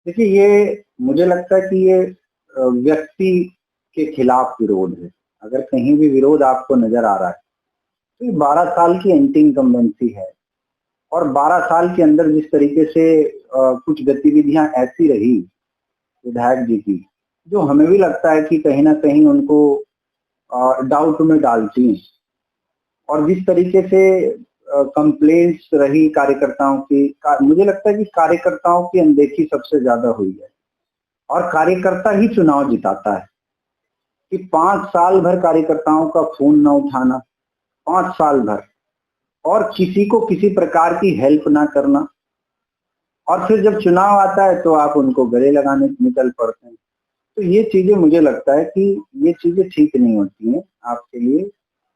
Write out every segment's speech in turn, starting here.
देखिए, ये मुझे लगता है कि ये व्यक्ति के खिलाफ विरोध है। अगर कहीं भी विरोध आपको नज़र आ रहा है, तो ये 12 साल की एंटी इनकम्बेंसी है और 12 साल के अंदर जिस तरीके से कुछ गतिविधियाँ ऐसी रही विधायक जी की, जो हमें भी लगता है कि कहीं न कहीं उनको डाउट में डालती हैं। और जिस तरीके से कंप्लेंट्स रही कार्यकर्ताओं की, मुझे लगता है कि कार्यकर्ताओं की अनदेखी सबसे ज़्यादा हुई है और कार्यकर्ता ही चुनाव जिताता है। कि 5 साल भर कार्यकर्ताओं का फ़ोन ना उठाना, 5 साल भर, और किसी को किसी प्रकार की हेल्प ना करना, और फिर जब चुनाव आता है तो आप उनको गले लगाने निकल पड़ते हैं। तो ये चीज़ें मुझे लगता है कि ये चीज़ें ठीक नहीं होती हैं आपके लिए,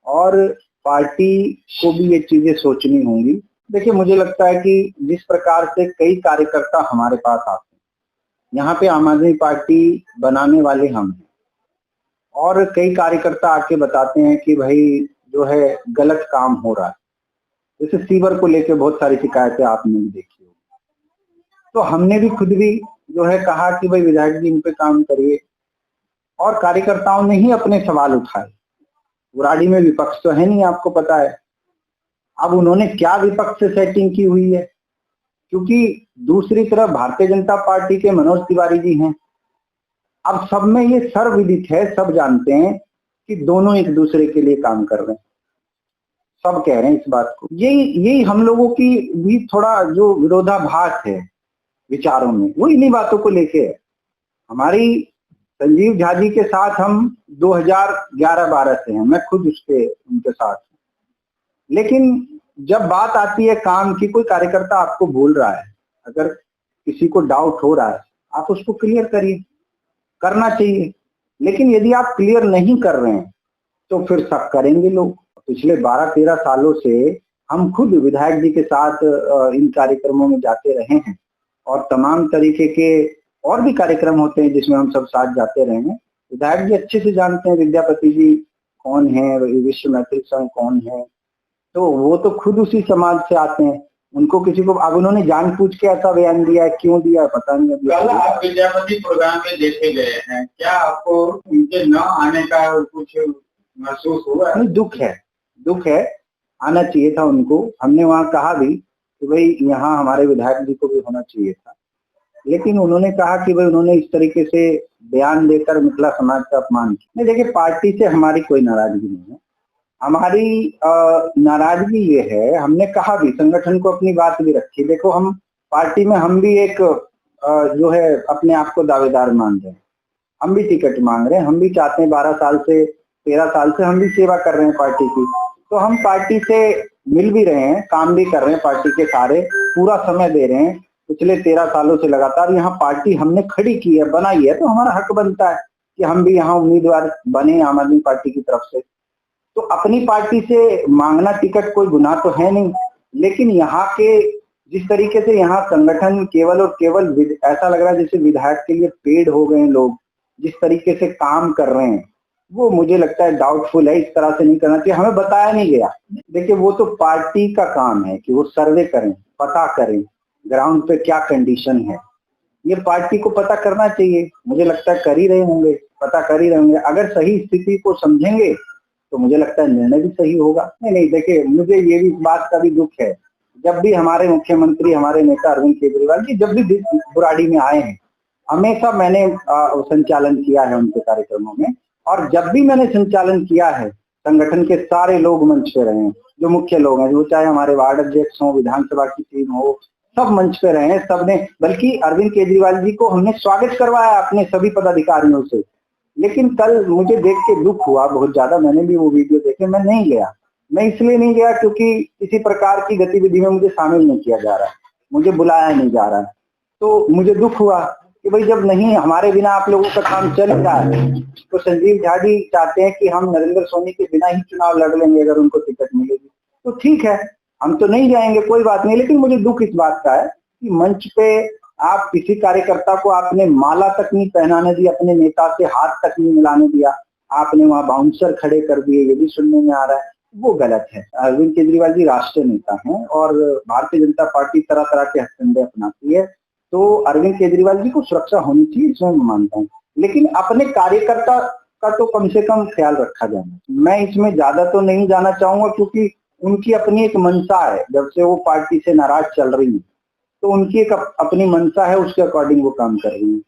और पार्टी को भी ये चीज़ें सोचनी होंगी। देखिए, मुझे लगता है कि जिस प्रकार से कई कार्यकर्ता हमारे पास आते हैं, यहाँ पे आम आदमी पार्टी बनाने वाले हम हैं, और कई कार्यकर्ता आके बताते हैं कि भाई जो है गलत काम हो रहा है। जैसे सीवर को लेके बहुत सारी शिकायतें आपने भी देखी होगी। तो हमने भी खुद भी जो है कहा कि भाई विधायक जी इन पे काम करिए, और कार्यकर्ताओं ने ही अपने सवाल उठाए। बुराड़ी में विपक्ष तो है नहीं, आपको पता है। अब उन्होंने क्या विपक्ष से सेटिंग की हुई है, क्योंकि दूसरी तरफ भारतीय जनता पार्टी के मनोज तिवारी जी हैं। अब सब में ये सर्वविदित है, सब जानते हैं कि दोनों एक दूसरे के लिए काम कर रहे हैं। सब कह रहे हैं इस बात को। यही हम लोगों की भी थोड़ा जो विरोधाभास है विचारों में, वो इन्हीं बातों को लेके है। हमारी संजीव झा जी के साथ हम 2011-12 से हैं, मैं खुद उनके साथ हूँ। लेकिन जब बात आती है काम की, कोई कार्यकर्ता आपको बोल रहा है, अगर किसी को डाउट हो रहा है, आप उसको क्लियर करिए, करना चाहिए। लेकिन यदि आप क्लियर नहीं कर रहे हैं तो फिर शक करेंगे लोग। पिछले 12-13 सालों से हम खुद विधायक जी के साथ इन कार्यक्रमों में जाते रहे हैं, और तमाम तरीके के और भी कार्यक्रम होते हैं जिसमें हम सब साथ जाते रहे हैं। विधायक जी अच्छे से जानते हैं विद्यापति जी कौन है, विश्व मैत्री संघ कौन है। तो वो तो खुद उसी समाज से आते हैं। उनको किसी को, अब उन्होंने जानबूझ के ऐसा बयान दिया है, क्यों दिया पता नहीं। कल आप विद्यापति प्रोग्राम में देखे गए हैं, क्या आपको उनके न आने का कुछ महसूस हुआ? नहीं, दुख है। आना चाहिए था उनको। हमने वहाँ कहा भी कि भाई यहाँ हमारे विधायक जी को भी होना चाहिए था, लेकिन उन्होंने कहा कि भाई उन्होंने इस तरीके से बयान देकर मिथिला समाज का अपमान किया। नहीं, देखिए, पार्टी से हमारी कोई नाराजगी नहीं है। हमारी नाराजगी ये है, हमने कहा भी, संगठन को अपनी बात भी रखी। देखो, हम पार्टी में हम भी एक जो है अपने आप को दावेदार मान रहे हैं, हम भी टिकट मांग रहे हैं, हम भी चाहते हैं। 12 साल से 13 साल से हम भी सेवा कर रहे हैं पार्टी की, तो हम पार्टी से मिल भी रहे हैं, काम भी कर रहे हैं, पार्टी के सारे पूरा समय दे रहे हैं। पिछले 13 सालों से लगातार यहाँ पार्टी हमने खड़ी की है, बनाई है, तो हमारा हक बनता है कि हम भी यहाँ उम्मीदवार बने आम आदमी पार्टी की तरफ से। तो अपनी पार्टी से मांगना टिकट कोई गुनाह तो है नहीं, लेकिन यहाँ के जिस तरीके से यहाँ संगठन केवल और केवल ऐसा लग रहा है जैसे विधायक के लिए पेड़ हो गए लोग, जिस तरीके से काम कर रहे हैं, वो मुझे लगता है डाउटफुल है। इस तरह से नहीं करना चाहिए, हमें बताया नहीं गया। देखिए, वो तो पार्टी का काम है कि वो सर्वे करें, पता करें ग्राउंड पे क्या कंडीशन है, ये पार्टी को पता करना चाहिए। मुझे लगता है कर ही रहे होंगे, पता कर ही रहे होंगे। अगर सही स्थिति को समझेंगे तो मुझे लगता है निर्णय भी सही होगा। नहीं, देखिए, मुझे ये भी इस बात का भी दुख है, जब भी हमारे मुख्यमंत्री, हमारे नेता अरविंद केजरीवाल जी जब भी बुराड़ी में आए हैं, हमेशा मैंने संचालन किया है उनके कार्यक्रमों में, और जब भी मैंने संचालन किया है, संगठन के सारे लोग मंच पे रहे हैं, जो मुख्य लोग हैं, वो चाहे हमारे वार्ड अध्यक्ष हो, विधानसभा की टीम हो, सब मंच पे रहे हैं। सबने, बल्कि अरविंद केजरीवाल जी को हमने स्वागत करवाया अपने सभी पदाधिकारियों से। लेकिन कल मुझे देख के दुख हुआ बहुत ज्यादा, मैंने भी वो वीडियो देखे, मैं नहीं गया। मैं इसलिए नहीं गया क्योंकि किसी प्रकार की गतिविधि में मुझे शामिल नहीं किया जा रहा है, मुझे बुलाया नहीं जा रहा है। तो मुझे दुख हुआ कि भाई जब नहीं, हमारे बिना आप लोगों का काम चल रहा है, तो संजीव झा जी चाहते हैं कि हम नरेंद्र सोनी के बिना ही चुनाव लड़ लेंगे अगर उनको टिकट मिलेगी, तो ठीक है, हम तो नहीं जाएंगे, कोई बात नहीं। लेकिन मुझे दुख इस बात का है कि मंच पे आप किसी कार्यकर्ता को आपने माला तक नहीं पहनाने दी, अपने नेता से हाथ तक नहीं मिलाने दिया, आपने वहां बाउंसर खड़े कर दिए, ये भी सुनने में आ रहा है। वो गलत है। अरविंद केजरीवाल जी राष्ट्रीय नेता हैं और भारतीय जनता पार्टी तरह तरह के हथकंडे अपनाती है, तो अरविंद केजरीवाल जी को सुरक्षा होनी चाहिए, इसमें मैं मानता हूँ, लेकिन अपने कार्यकर्ता का तो कम से कम ख्याल रखा जाना। मैं इसमें ज्यादा तो नहीं जाना चाहूंगा, क्योंकि उनकी अपनी एक मंशा है, जब से वो पार्टी से नाराज चल रही है तो उनकी एक अपनी मंशा है, उसके अकॉर्डिंग वो काम कर रही है,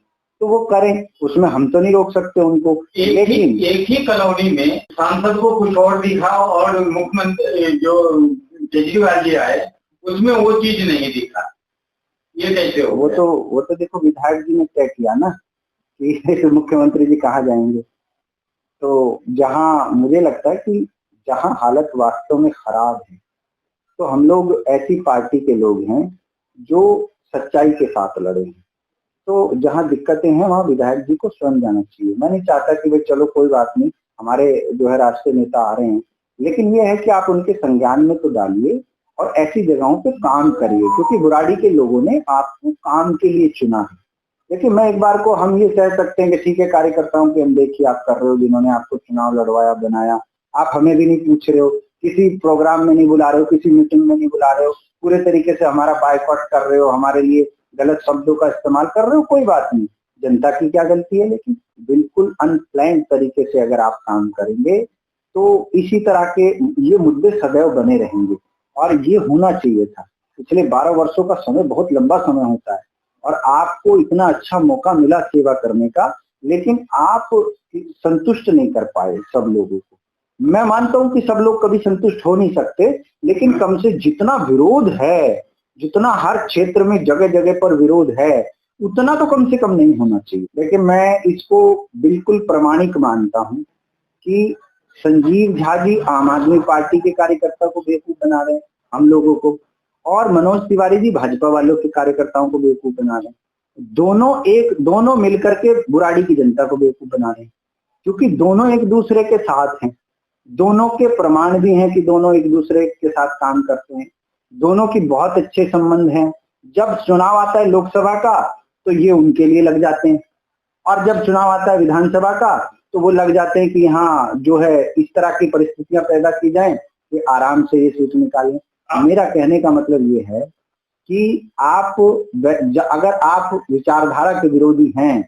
तो वो करें, उसमें हम तो नहीं रोक सकते उनको। लेकिन एक ही कॉलोनी में सांसद को कुछ और दिखा और मुख्यमंत्री जो केजरीवाल जी आए उसमें वो चीज नहीं दिखा, ये कैसे हो? वो तो देखो विधायक जी ने तय किया ना कि मुख्यमंत्री जी कहाँ जाएंगे। तो जहां मुझे लगता है कि जहां हालत वास्तव में खराब है, तो हम लोग ऐसी पार्टी के लोग हैं जो सच्चाई के साथ लड़े हैं। तो जहां दिक्कतें हैं वहां विधायक जी को स्वयं जाना चाहिए। मैं नहीं चाहता कि भाई चलो कोई बात नहीं, हमारे जो है राष्ट्रीय नेता आ रहे हैं, लेकिन ये है कि आप उनके संज्ञान में तो डालिए और ऐसी जगहों पे काम करिए, क्योंकि बुराड़ी के लोगों ने आपको काम के लिए चुना है। देखिए, मैं एक बार को हम ये कह सकते हैं कि ठीक है, कार्यकर्ताओं की अनदेखी आप कर रहे हो, जिन्होंने आपको चुनाव लड़वाया बनाया, आप हमें भी नहीं पूछ रहे हो, किसी प्रोग्राम में नहीं बुला रहे हो, किसी मीटिंग में नहीं बुला रहे हो, पूरे तरीके से हमारा बायकॉट कर रहे हो, हमारे लिए गलत शब्दों का इस्तेमाल कर रहे हो, कोई बात नहीं, जनता की क्या गलती है। लेकिन बिल्कुल अनप्लान्ड तरीके से अगर आप काम करेंगे तो इसी तरह के ये मुद्दे सदैव बने रहेंगे, और ये होना चाहिए था। पिछले 12 वर्षों का समय बहुत लंबा समय होता है, और आपको इतना अच्छा मौका मिला सेवा करने का, लेकिन आप संतुष्ट नहीं कर पाए सब लोगों को। मैं मानता हूं कि सब लोग कभी संतुष्ट हो नहीं सकते, लेकिन कम से जितना विरोध है, जितना हर क्षेत्र में जगह जगह पर विरोध है, उतना तो कम से कम नहीं होना चाहिए। लेकिन मैं इसको बिल्कुल प्रामाणिक मानता हूं कि संजीव झा जी आम आदमी पार्टी के कार्यकर्ता को बेवकूफ बना रहे हैं, हम लोगों को, और मनोज तिवारी जी भाजपा वालों के कार्यकर्ताओं को बेवकूफ बना रहे हैं। दोनों मिलकर के बुराड़ी की जनता को बेवकूफ बना रहे हैं, क्योंकि दोनों एक दूसरे के साथ हैं, दोनों के प्रमाण भी हैं कि दोनों एक दूसरे के साथ काम करते हैं, दोनों की बहुत अच्छे संबंध हैं। जब चुनाव आता है लोकसभा का तो ये उनके लिए लग जाते हैं, और जब चुनाव आता है विधानसभा का तो वो लग जाते हैं कि हाँ जो है इस तरह की परिस्थितियां पैदा की जाएं कि आराम से ये सीट निकालें। मेरा कहने का मतलब ये है कि अगर आप विचारधारा के विरोधी हैं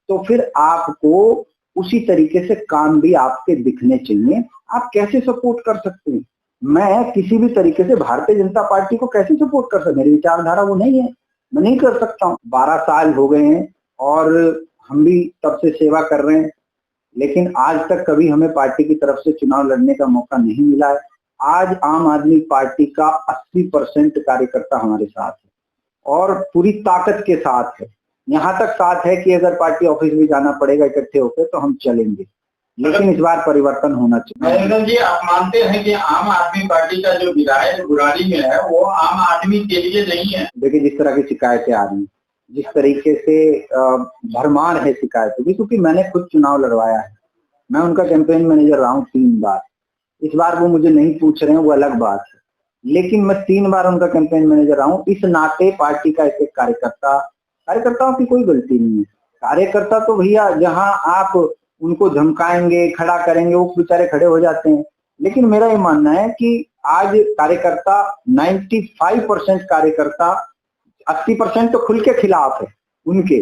तो फिर आपको उसी तरीके से काम भी आपके दिखने चाहिए। आप कैसे सपोर्ट कर सकते हैं? मैं किसी भी तरीके से भारतीय जनता पार्टी को कैसे सपोर्ट कर सकता? मेरी विचारधारा वो नहीं है, मैं नहीं कर सकता हूँ। 12 साल हो गए हैं और हम भी तब से सेवा कर रहे हैं, लेकिन आज तक कभी हमें पार्टी की तरफ से चुनाव लड़ने का मौका नहीं मिला है। आज आम आदमी पार्टी का 80% कार्यकर्ता हमारे साथ है और पूरी ताकत के साथ है। यहाँ तक साथ है कि अगर पार्टी ऑफिस भी जाना पड़ेगा इकट्ठे होकर तो हम चलेंगे, लेकिन इस बार परिवर्तन होना चाहिए। नरेंद्र जी, आप मानते हैं कि आम आदमी पार्टी का जो विधायक बुराड़ी में है वो आम आदमी के लिए नहीं है? देखिए, जिस तरह की शिकायतें आ रही हैं, जिस तरीके से भरमार है शिकायतों की, क्योंकि मैंने खुद चुनाव लड़वाया है, मैं उनका कैंपेन मैनेजर रहा हूँ 3 बार। इस बार वो मुझे नहीं पूछ रहे हैं, वो अलग बात है, लेकिन मैं 3 बार उनका कैंपेन मैनेजर रहा हूँ। इस नाते पार्टी का एक कार्यकर्ताओं की कोई गलती नहीं है। कार्यकर्ता तो भैया जहां आप उनको धमकाएंगे, खड़ा करेंगे, वो बेचारे खड़े हो जाते हैं। लेकिन मेरा ये मानना है कि आज कार्यकर्ता 95% कार्यकर्ता, 80% तो खुल के खिलाफ है उनकी।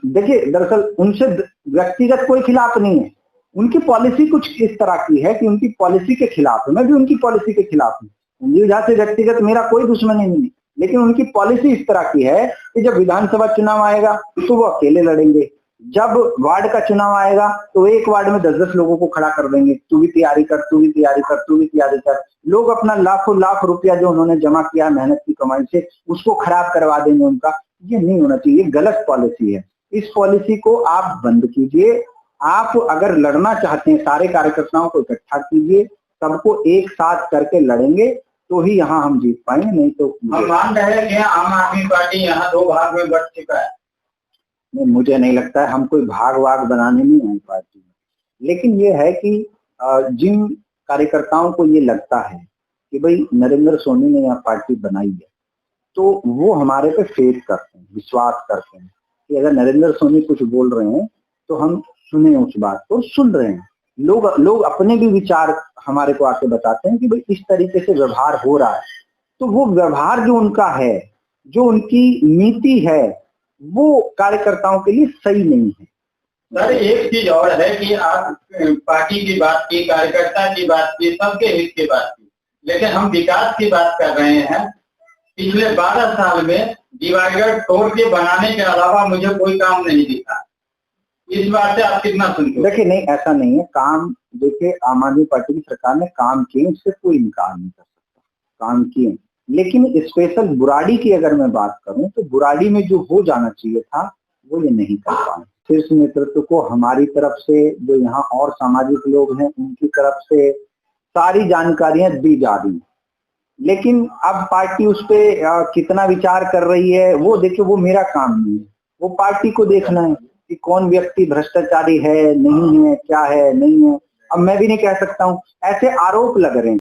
देखिए, दरअसल उनसे व्यक्तिगत कोई खिलाफ नहीं है, उनकी पॉलिसी कुछ इस तरह की है कि उनकी पॉलिसी के खिलाफ है। मैं भी उनकी पॉलिसी के खिलाफ हूँ, संजीव झा से व्यक्तिगत मेरा कोई दुश्मनी नहीं है, लेकिन उनकी पॉलिसी इस तरह की है कि जब विधानसभा चुनाव आएगा तो वो अकेले लड़ेंगे, जब वार्ड का चुनाव आएगा तो एक वार्ड में 10-10 लोगों को खड़ा कर देंगे, तू भी तैयारी कर, तू भी तैयारी कर, तू भी तैयारी कर। लोग अपना लाखों लाख रुपया जो उन्होंने जमा किया मेहनत की कमाई से, उसको खराब करवा देंगे उनका। ये नहीं होना चाहिए, गलत पॉलिसी है। इस पॉलिसी को आप बंद कीजिए। आप अगर लड़ना चाहते हैं, सारे कार्यकर्ताओं को इकट्ठा कीजिए, सबको एक साथ करके लड़ेंगे तो ही यहाँ हम जीत पाएंगे, नहीं तो हम मान रहे हैं कि आम आदमी पार्टी यहाँ 2 भाग में बट चुका है। मुझे नहीं लगता है, हम कोई भाग वाग बनाने नहीं आए पार्टी में। लेकिन ये है कि जिन कार्यकर्ताओं को ये लगता है कि भाई नरेंद्र सोनी ने यहाँ पार्टी बनाई है, तो वो हमारे पे फेथ करते हैं, विश्वास करते हैं कि अगर नरेंद्र सोनी कुछ बोल रहे हैं तो हम सुने, उस बात को सुन रहे हैं। लोग अपने भी विचार हमारे को आके बताते हैं कि भाई इस तरीके से व्यवहार हो रहा है, तो वो व्यवहार जो उनका है जो उनकी नीति है वो कार्यकर्ताओं के लिए सही नहीं है। सर एक चीज और है कि आप पार्टी की बात की, कार्यकर्ता की बात की, सबके हित की बात की, लेकिन हम विकास की बात कर रहे हैं। पिछले 12 साल में डिवाइडर तोड़ के बनाने के अलावा मुझे कोई काम नहीं दिखा। इस बात से आप कितना सुनते हो? देखिए नहीं, ऐसा नहीं है। काम देखिए, आम आदमी पार्टी की सरकार ने काम किए, इससे कोई इनकार नहीं कर सकता, काम किए। लेकिन स्पेशल बुराड़ी की अगर मैं बात करूं तो बुराड़ी में जो हो जाना चाहिए था वो ये नहीं कर पाए। शीर्ष नेतृत्व को हमारी तरफ से, जो यहाँ और सामाजिक लोग हैं उनकी तरफ से सारी जानकारियां दी जा रही हैं, लेकिन अब पार्टी उस पर कितना विचार कर रही है वो देखिए, वो मेरा काम नहीं है, वो पार्टी को देखना है कि कौन व्यक्ति भ्रष्टाचारी है, नहीं है, क्या है, नहीं है। अब मैं भी नहीं कह सकता हूँ, ऐसे आरोप लग रहे हैं।